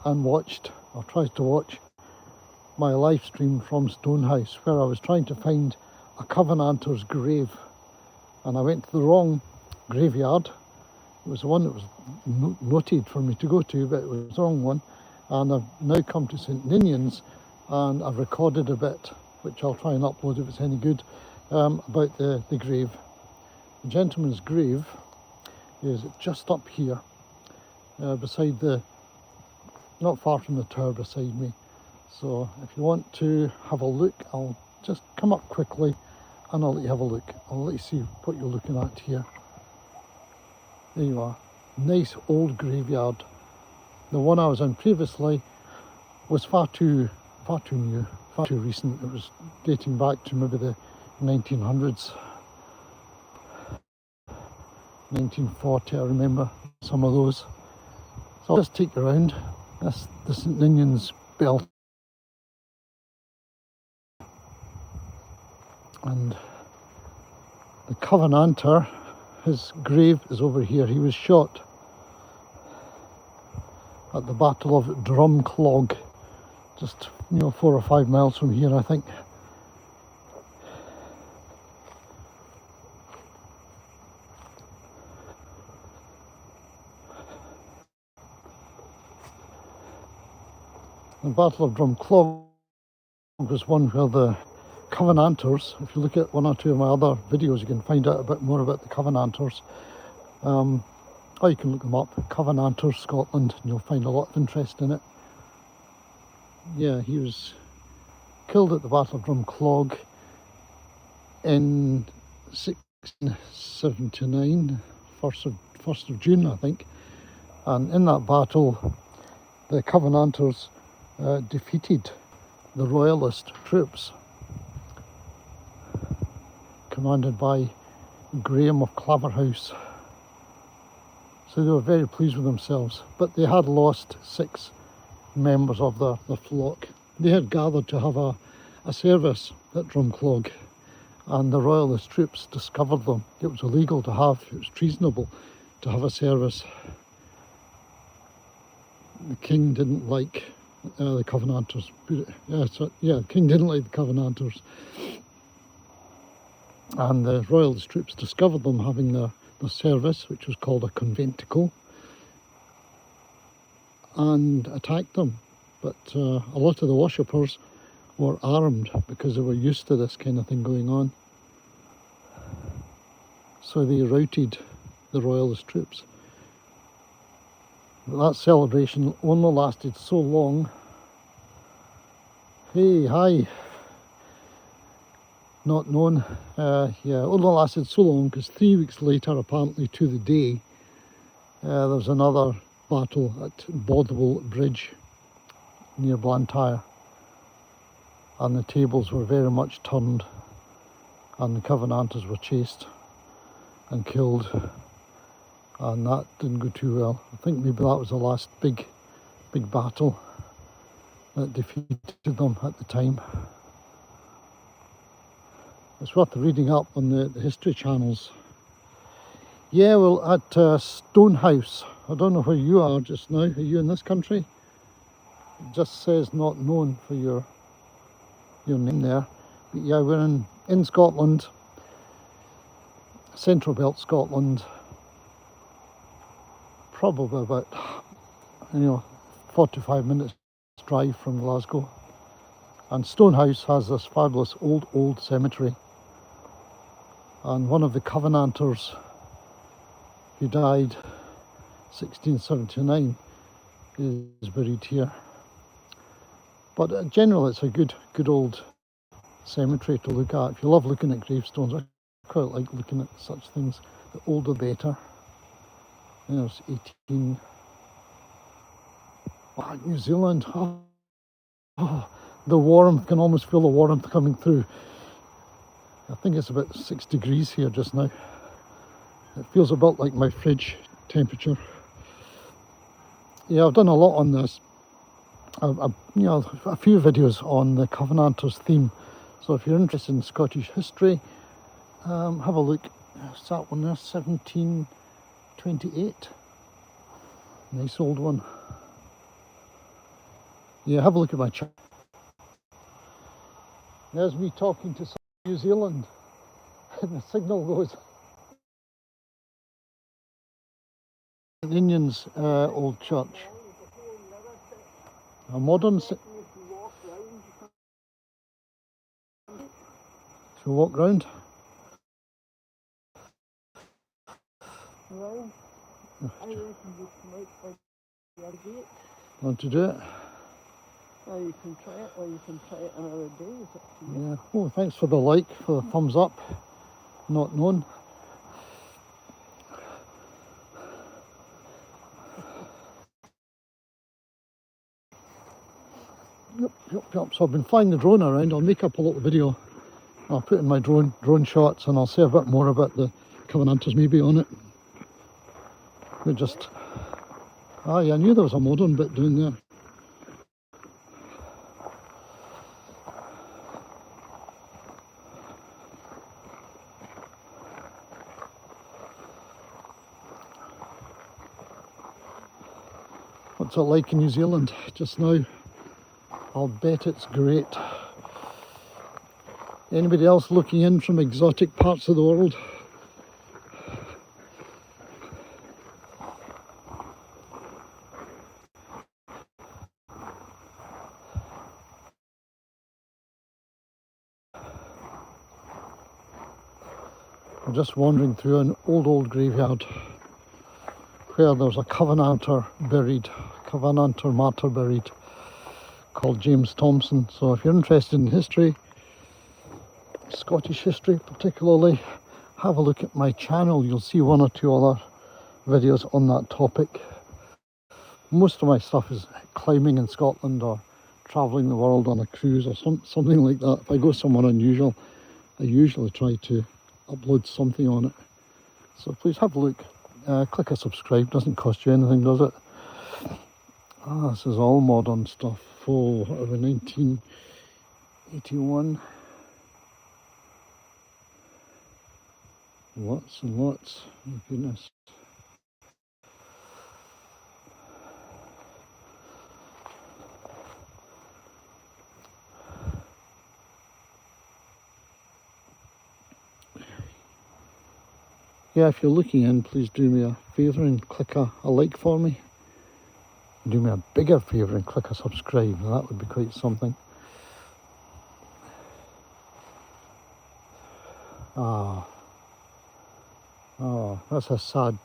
and watched, or tried to watch, my live stream from Stonehouse, where I was trying to find a Covenanter's grave, and I went to the wrong graveyard. It was the one that was noted for me to go to, but it was the wrong one. And I've now come to St Ninians, and I've recorded a bit, which I'll try and upload if it's any good, about the grave. The gentleman's grave is just up here, beside not far from the tower beside me. So if you want to have a look, I'll just come up quickly and I'll let you have a look. I'll let you see what you're looking at here. There you are. Nice old graveyard. The one I was in previously was far too new, far too recent. It was dating back to maybe the 1900s. 1940, I remember some of those. So I'll just take you around. That's the St Ninians bell. And the Covenanter, his grave is over here. He was shot at the Battle of Drumclog, just 4 or 5 miles from here, I think. The Battle of Drumclog was one where the Covenanters, if you look at one or two of my other videos, you can find out a bit more about the Covenanters. Or you can look them up, Covenanters Scotland, and you'll find a lot of interest in it. Yeah, he was killed at the Battle of Drumclog in 1679, 1st of June, I think. And in that battle, the Covenanters defeated the Royalist troops, commanded by Graham of Claverhouse. So they were very pleased with themselves, but they had lost 6 members of the flock. They had gathered to have a service at Drumclog, and the Royalist troops discovered them. It was illegal to have, it was treasonable to have a service. The king didn't like the Covenanters. The king didn't like the Covenanters. And the Royalist troops discovered them having the service, which was called a conventicle, and attacked them. But a lot of the worshippers were armed because they were used to this kind of thing going on. So they routed the Royalist troops. But that celebration only lasted so long. Hey, hi. Not known. Only lasted so long because 3 weeks later, apparently to the day, there was another battle at Bothwell Bridge near Blantyre, and the tables were very much turned, and the Covenanters were chased and killed, and that didn't go too well. I think maybe that was the last big battle that defeated them at the time. It's worth reading up on the history channels. Yeah, well, at Stonehouse, I don't know where you are just now. Are you in this country? It just says not known for your name there. But yeah, we're in Scotland, Central Belt Scotland, probably about 45 minutes drive from Glasgow. And Stonehouse has this fabulous old cemetery. And one of the Covenanters who died 1679 is buried here. But generally it's a good old cemetery to look at. If you love looking at gravestones, I quite like looking at such things. The older the better. There's 18... Oh, New Zealand. Oh, the warmth, can almost feel the warmth coming through. I think it's about 6 degrees here just now. It feels about like my fridge temperature. Yeah, I've done a lot on this. A few videos on the Covenanters theme. So if you're interested in Scottish history, have a look. What's that one there? 1728. Nice old one. Yeah, have a look at my channel. There's me talking to New Zealand, and the signal goes. Ninian's old church. A modern. Shall we walk round? Well, I reckon you come out by the other gate. Want to do it? Or you can try it, or you can try it another day. It's up to you. Yeah. Oh, thanks for the like, for the thumbs up. Not known. Yep. So I've been flying the drone around. I'll make up a little video. I'll put in my drone shots, and I'll say a bit more about the Covenanters maybe on it. We just. Ah, yeah, I knew there was a modern bit down there. What's it like in New Zealand just now? I'll bet it's great. Anybody else looking in from exotic parts of the world? I'm just wandering through an old graveyard where there's a Covenanter martyr buried, called James Thompson. So if you're interested in history, Scottish history particularly, have a look at my channel. You'll see one or two other videos on that topic. Most of my stuff is climbing in Scotland or travelling the world on a cruise or something like that. If I go somewhere unusual, I usually try to upload something on it. So please have a look. Click a subscribe, doesn't cost you anything, does it? Ah, this is all modern stuff. Oh, out of 1981. Lots and lots. My goodness. Yeah, if you're looking in, please do me a favour and click a like for me. Do me a bigger favour and click a subscribe. That would be quite something. Ah, oh, that's a sad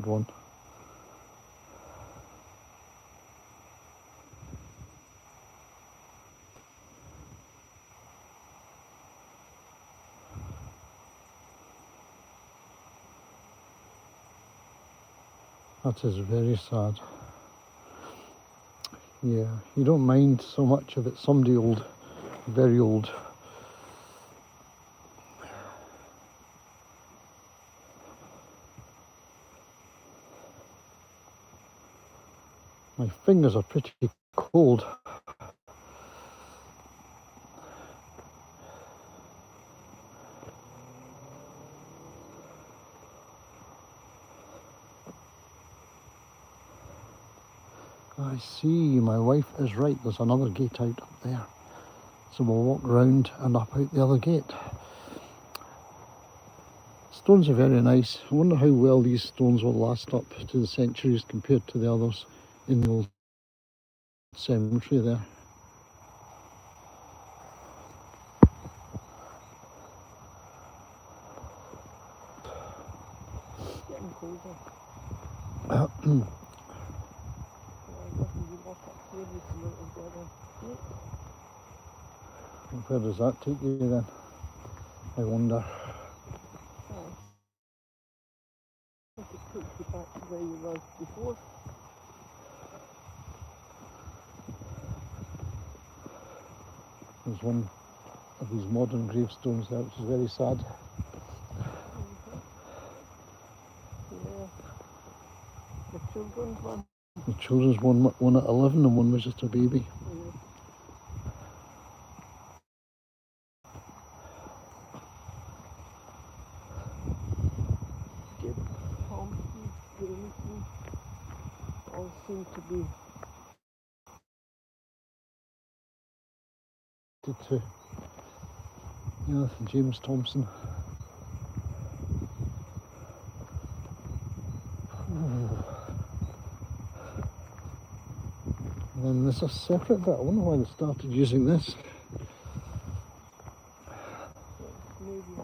one. That is very sad. Yeah, you don't mind so much if it's somebody old, very old. My fingers are pretty cold. I see, my wife is right. There's another gate out up there. So we'll walk round and up out the other gate. Stones are very nice. I wonder how well these stones will last up to the centuries compared to the others in the old cemetery there. It's getting colder. Where does that take you then? I wonder. I think it takes you back to where you were before. There's one of these modern gravestones there, which is very sad. Yeah. The children's one. The children's one at 11 and one was just a baby. Thompson, Jameson, all seem to be connected to James Thompson. And then there's a separate bit. I wonder why they started using this. Maybe a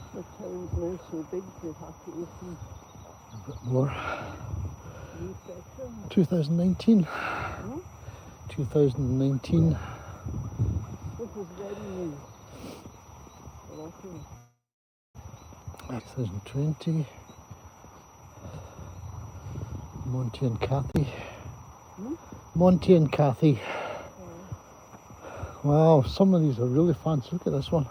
'Cause the town's now so big they've had to open A bit more. new sections. 2019. Hmm? 2019. This is very new. Well, okay. 2020. Monty and Kathy. Hmm? Monty and Kathy. Oh, Wow, some of these are really fancy. Look at this one.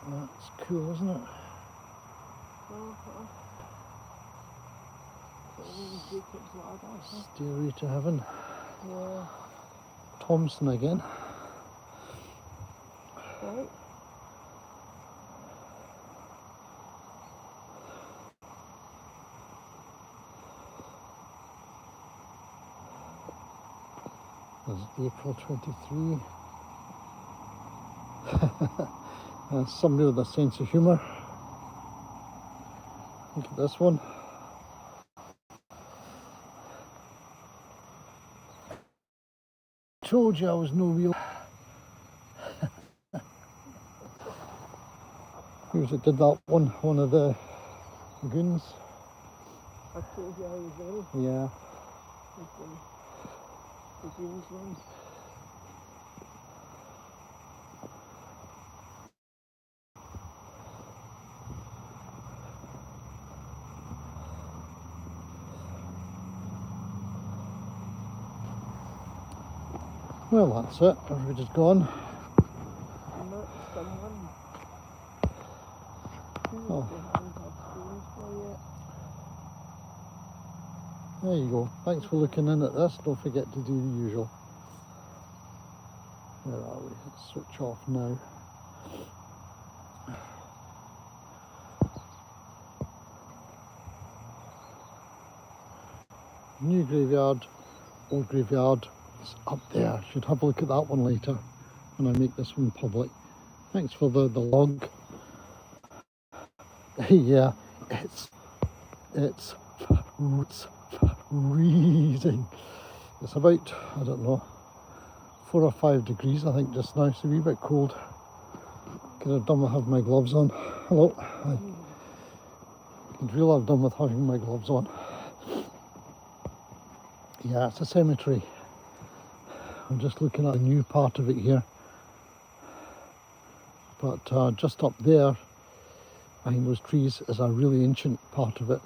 That's cool, isn't it? Jacob's Ladder. Huh? Stairway to Heaven. Yeah. Thompson again. Right. There's April 23. Somebody with a sense of humour. Look at this one. Told you I was no real. Who was it did that one? One of the goons. I told you I was ill. Yeah. With the Greens one. Well, that's it. Everybody's gone. And that's someone who Oh. they haven't had stones for yet. There you go. Thanks for looking in at this. Don't forget to do the usual. Where are we? Let's switch off now. New graveyard, old graveyard. It's up there. Should have a look at that one later when I make this one public. Thanks for the log. Yeah, it's freezing. It's about, I don't know, 4 or 5 degrees I think just now. It's a wee bit cold. Could have done with having my gloves on. Hello. Hi. Could really have done with having my gloves on. Yeah, it's a cemetery. I'm just looking at a new part of it here. But just up there, behind those trees, is a really ancient part of it,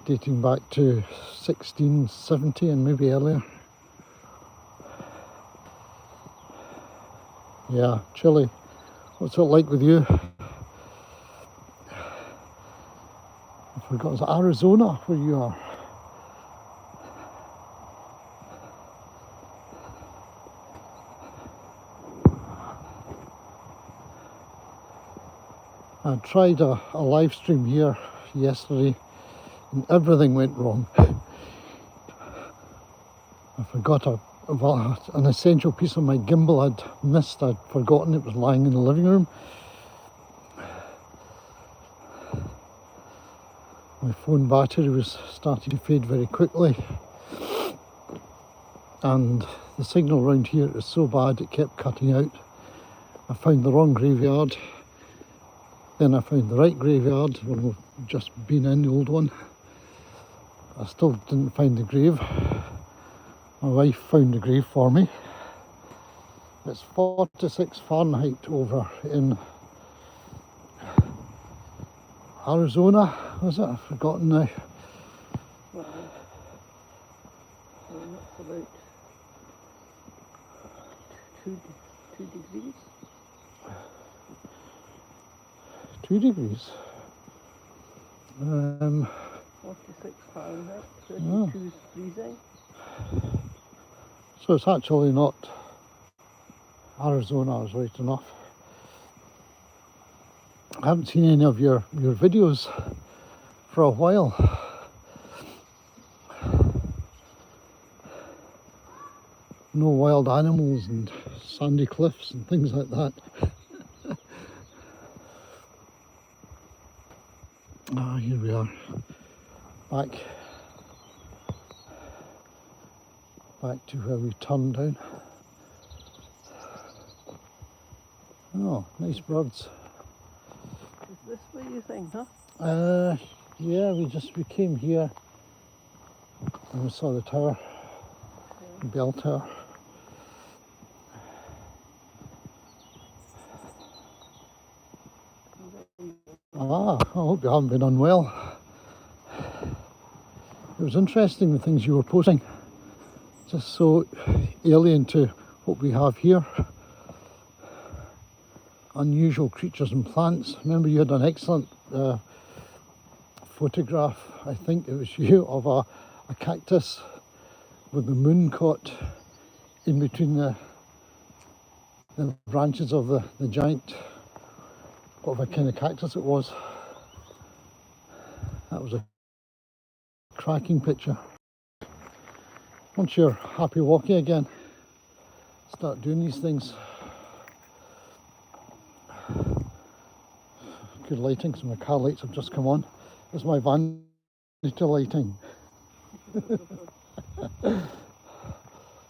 dating back to 1670 and maybe earlier. Yeah, chilly. What's it like with you? I forgot, is it Arizona where you are? I tried a live stream here yesterday and everything went wrong. I forgot an essential piece of my gimbal I'd missed. I'd forgotten it was lying in the living room. My phone battery was starting to fade very quickly. And the signal around here is so bad it kept cutting out. I found the wrong graveyard. Then I found the right graveyard when we've just been in the old one. I still didn't find the grave. My wife found the grave for me. It's 46 Fahrenheit over in Arizona, was it? I've forgotten now. Well, so that's about 2 degrees. 2 degrees. 46 Fahrenheit, 32 is freezing. So it's actually not Arizona, I was right enough. I haven't seen any of your videos for a while. No wild animals and sandy cliffs and things like that. Ah, here we are. Back to where we turned down. Oh, nice birds. Is this where you think, huh? Yeah, we came here and we saw the tower, the bell tower. Ah, I hope you haven't been unwell. It was interesting the things you were posting. Just so alien to what we have here. Unusual creatures and plants. Remember you had an excellent photograph, I think it was you, of a cactus with the moon caught in between the branches of the giant, whatever kind of cactus it was. That was a cracking picture. Once you're happy walking again, start doing these things. Good lighting, so my car lights have just come on. This is my vanity lighting.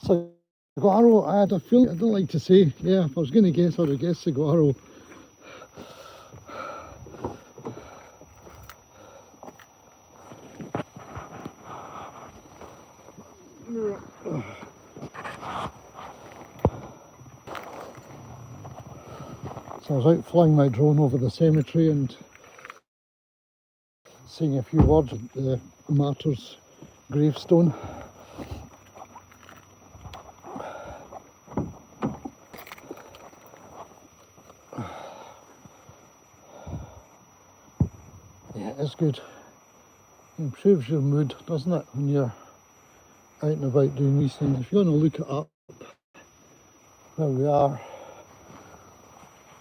Saguaro, I had a feeling, I don't like to say, yeah, if I was going to guess, I would have guessed saguaro. So I was out flying my drone over the cemetery and saying a few words at the martyr's gravestone. Yeah, it's good. It improves your mood, doesn't it, when you're out and about doing these things. If you want to look it up, where we are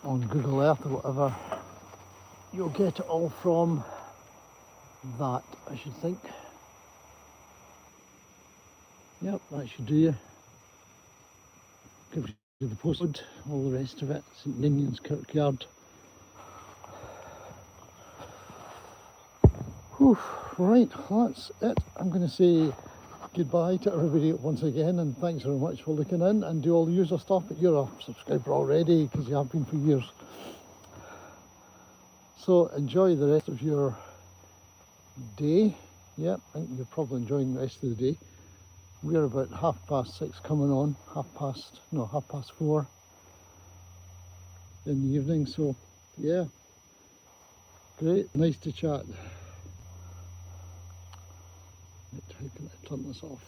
on Google Earth or whatever, you'll get it all from that, I should think. Yep, that should do you. Gives you the postcode, all the rest of it. St Ninian's Kirkyard. Whew, right, that's it. I'm going to say goodbye to everybody once again, and thanks very much for looking in and do all the usual stuff. But you're a subscriber already because you have been for years. So enjoy the rest of your day. Yep, I think you're probably enjoying the rest of the day. We're about 6:30 coming on, 4:30 in the evening. So yeah, great, nice to chat. Right, how can I turn this off?